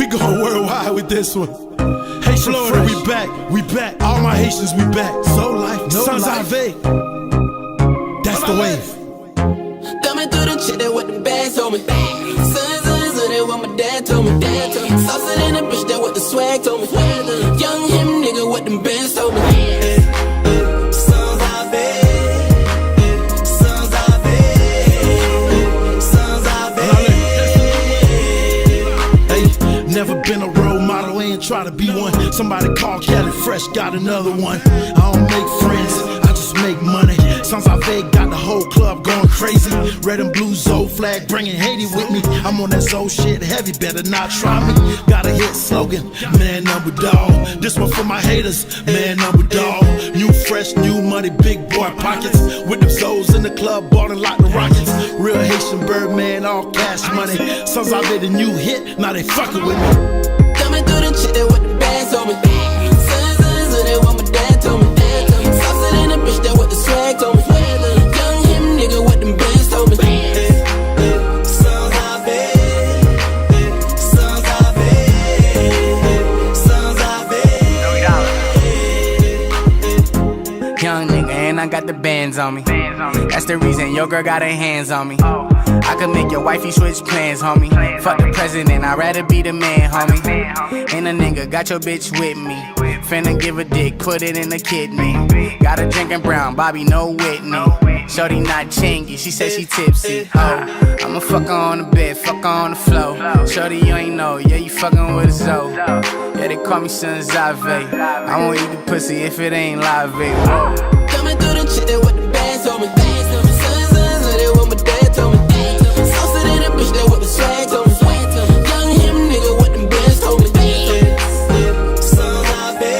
We going worldwide with this one. Haitian Florida, we back. All my Haitians, we back. So life, no Sanzave. That's the wave. Coming through the shit, that what the bags told me. Son, that what my dad told me. Saucer in the bitch, that what the swag told me. Young him nigga, what them bands told me. Never been a role model, ain't try to be one. Somebody call Kelly Fresh, got another one. I don't make friends, I just make money. Sanzave got the whole club going crazy. Red and blue Zoe flag, bringing Haiti with me. I'm on that Zoe shit heavy, better not try me. Got a hit slogan, man number dog. This one for my haters, man number dog. New fresh, new money, big boy pockets. With them Zoes in the club, bought and locked the rockets. Real Haitian Birdman, all cash money. Sanzave the new hit, now they fucking with me. Coming through the shit, that what the bags told me. Sons, that what my dad told me. Saucer in the bitch, that what the swag told me. Young him nigga, what them bands told me. Young nigga, and I got the bands on me. That's the reason your girl got her hands on me. I could make your wifey switch plans, homie. Fuck the president, I'd rather be the man, homie. And a nigga got your bitch with me. Finna give a dick, put it in the kidney. Got her drinking brown, Bobby, no Whitney. Shorty not chingy, she said she tipsy. Oh, I'ma fuck her on the bed, fuck her on the floor. Shorty, you ain't know, yeah, you fucking with a Zoe. Yeah, they call me Sanzave. I won't eat the pussy if it ain't live, baby. Coming through the shit, that what the bands told me. Sons, that what my dad told me. Saucer in the bitch, that what the swag told me. Young him nigga, what them bands told me. Sanzave.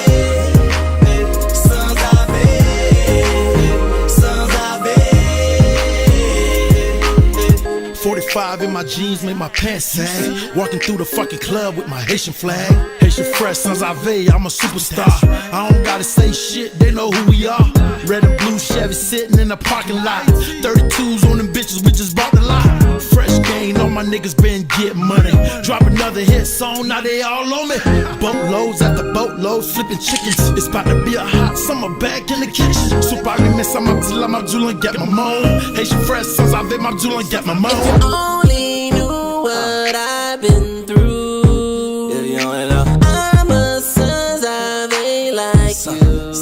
45 in my jeans make my pants sag. Walking through the fucking club with my Haitian flag. Haitian fresh, Sanzave, I'm a superstar. I don't gotta say shit, they know who we are. Red and blue Chevy sitting in the parking lot. 32s on them bitches, we just bought the lot. Fresh gain, all my niggas been get money. Drop another hit song, now they all on me. Boatloads after boatloads, flipping chickens. It's about to be a hot summer back in the kitchen. Super miss, I'm Abdullah, get my moan. Haitian fresh, Sanzave, Abdullah, get my moan. If you only knew what I've been through. If you only know, I'm a Sanzave like you.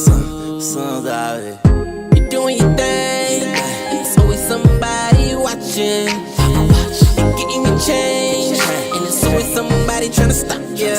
Sanzave. You're doing your thing. There's always somebody watching. And getting me change. And there's always somebody trying to stop you.